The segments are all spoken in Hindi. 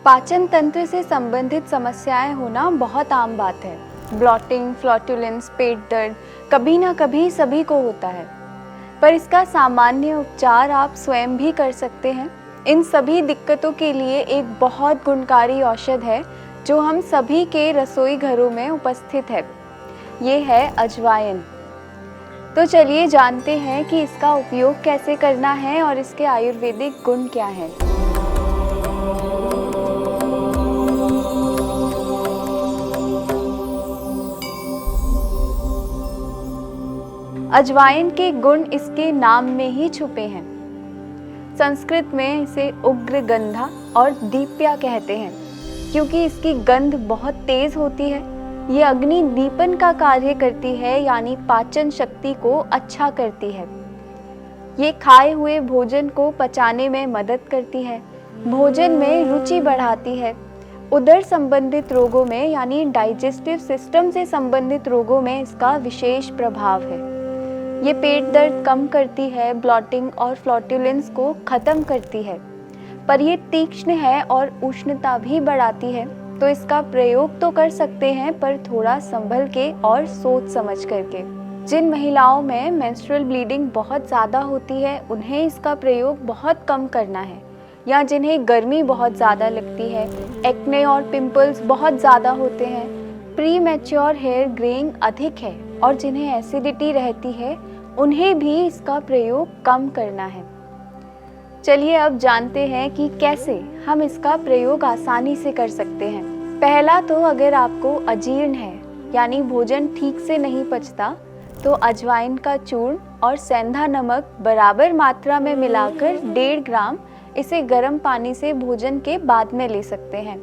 पाचन तंत्र से संबंधित समस्याएं होना बहुत आम बात है। ब्लॉटिंग, फ्लैटुलेंस, पेट दर्द कभी ना कभी सभी को होता है, पर इसका सामान्य उपचार आप स्वयं भी कर सकते हैं। इन सभी दिक्कतों के लिए एक बहुत गुणकारी औषध है जो हम सभी के रसोई घरों में उपस्थित है। ये है अजवाइन। तो चलिए जानते हैं कि इसका उपयोग कैसे करना है और इसके आयुर्वेदिक गुण क्या हैं। अजवाइन के गुण इसके नाम में ही छुपे हैं। संस्कृत में इसे उग्र गंधा और दीप्या कहते हैं क्योंकि इसकी गंध बहुत तेज होती है। ये अग्नि दीपन का कार्य करती है, यानी पाचन शक्ति को अच्छा करती है। ये खाए हुए भोजन को पचाने में मदद करती है, भोजन में रुचि बढ़ाती है। उदर संबंधित रोगों में यानी डाइजेस्टिव सिस्टम से संबंधित रोगों में इसका विशेष प्रभाव है। ये पेट दर्द कम करती है, ब्लॉटिंग और फ्लैटुलेंस को खत्म करती है, पर ये तीक्ष्ण है और उष्णता भी बढ़ाती है। तो इसका प्रयोग तो कर सकते हैं, पर थोड़ा संभल के और सोच समझ करके। जिन महिलाओं में मेंस्ट्रुअल ब्लीडिंग बहुत ज़्यादा होती है उन्हें इसका प्रयोग बहुत कम करना है, या जिन्हें गर्मी बहुत ज़्यादा लगती है, एक्ने और पिंपल्स बहुत ज़्यादा होते हैं, प्री मैच्योर हेयर ग्रेइंग अधिक है और जिन्हें एसिडिटी रहती है उन्हें भी इसका प्रयोग कम करना है। चलिए अब जानते हैं कि कैसे हम इसका प्रयोग आसानी से कर सकते हैं। पहला तो अगर आपको अजीर्ण है यानी भोजन ठीक से नहीं पचता, तो अजवाइन का चूर्ण और सेंधा नमक बराबर मात्रा में मिलाकर 1.5 ग्राम इसे गर्म पानी से भोजन के बाद में ले सकते हैं।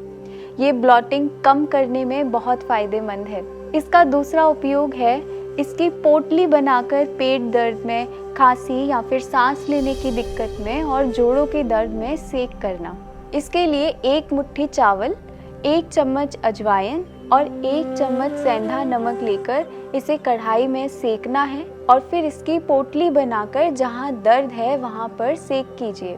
ये ब्लॉटिंग कम करने में बहुत फायदेमंद है। इसका दूसरा उपयोग है इसकी पोटली बनाकर पेट दर्द में, खांसी या फिर सांस लेने की दिक्कत में और जोड़ों के दर्द में सेक करना। इसके लिए 1 मुट्ठी चावल, 1 चम्मच अजवाइन और 1 चम्मच सेंधा नमक लेकर इसे कढ़ाई में सेकना है और फिर इसकी पोटली बनाकर जहां दर्द है वहां पर सेक कीजिए।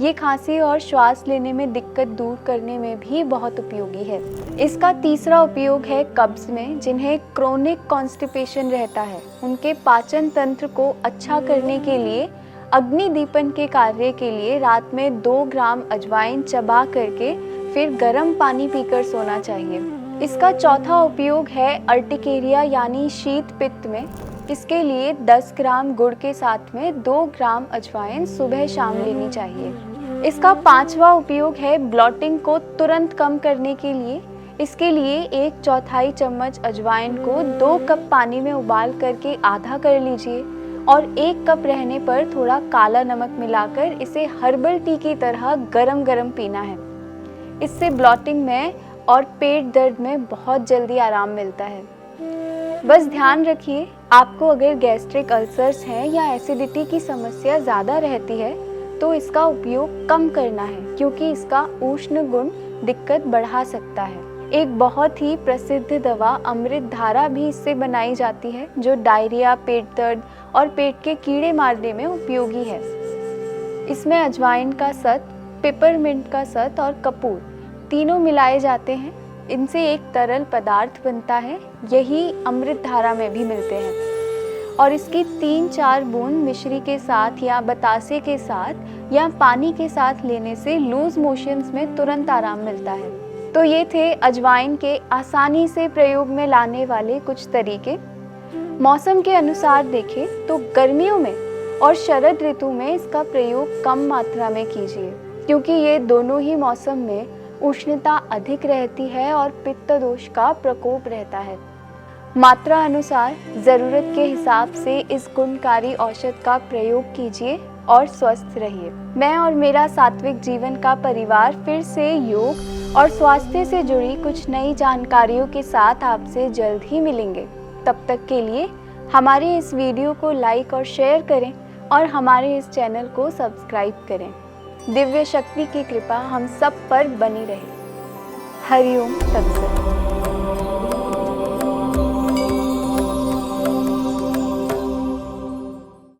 ये खांसी और श्वास लेने में दिक्कत दूर करने में भी बहुत उपयोगी है। इसका तीसरा उपयोग है कब्ज में, जिन्हें क्रोनिक कॉन्स्टिपेशन रहता है, उनके पाचन तंत्र को अच्छा करने के लिए अग्नि दीपन के कार्य के लिए रात में 2 ग्राम अजवाइन चबा करके फिर गर्म पानी पीकर सोना चाहिए। इसका चौथा उपयोग है अर्टिकेरिया यानी शीत पित्त में। इसके लिए 10 ग्राम गुड़ के साथ में 2 ग्राम अजवाइन सुबह शाम लेनी चाहिए। इसका 5वां उपयोग है ब्लॉटिंग को तुरंत कम करने के लिए। इसके लिए 1/4 चम्मच अजवाइन को 2 कप पानी में उबाल करके आधा कर लीजिए और 1 कप रहने पर थोड़ा काला नमक मिलाकर इसे हर्बल टी की तरह गरम गरम पीना है। इससे ब्लॉटिंग में और पेट दर्द में बहुत जल्दी आराम मिलता है। बस ध्यान रखिए, आपको अगर गैस्ट्रिक अल्सर्स हैं या एसिडिटी की समस्या ज़्यादा रहती है तो इसका उपयोग कम करना है, क्योंकि इसका उष्ण गुण दिक्कत बढ़ा सकता है। एक बहुत ही प्रसिद्ध दवा अमृत धारा भी इससे बनाई जाती है, जो डायरिया, पेट दर्द और पेट के कीड़े मारने में उपयोगी है। इसमें अजवाइन का सत, पिपरमिंट का सत और कपूर तीनों मिलाए जाते हैं। इनसे एक तरल पदार्थ बनता है, यही अमृत धारा में भी मिलते हैं और इसकी 3-4 बूंद मिश्री के साथ या बतासे के साथ या पानी के साथ लेने से लूज मोशंस में तुरंत आराम मिलता है। तो ये थे अजवाइन के आसानी से प्रयोग में लाने वाले कुछ तरीके। मौसम के अनुसार देखें तो गर्मियों में और शरद ऋतु में इसका प्रयोग कम मात्रा में कीजिए, क्योंकि ये दोनों ही मौसम में उष्णता अधिक रहती है और पित्त दोष का प्रकोप रहता है। मात्रा अनुसार ज़रूरत के हिसाब से इस गुणकारी औषध का प्रयोग कीजिए और स्वस्थ रहिए। मैं और मेरा सात्विक जीवन का परिवार फिर से योग और स्वास्थ्य से जुड़ी कुछ नई जानकारियों के साथ आपसे जल्द ही मिलेंगे। तब तक के लिए हमारे इस वीडियो को लाइक और शेयर करें और हमारे इस चैनल को सब्सक्राइब करें। दिव्य शक्ति की कृपा हम सब पर बनी रहे। हरिओम तत्सत।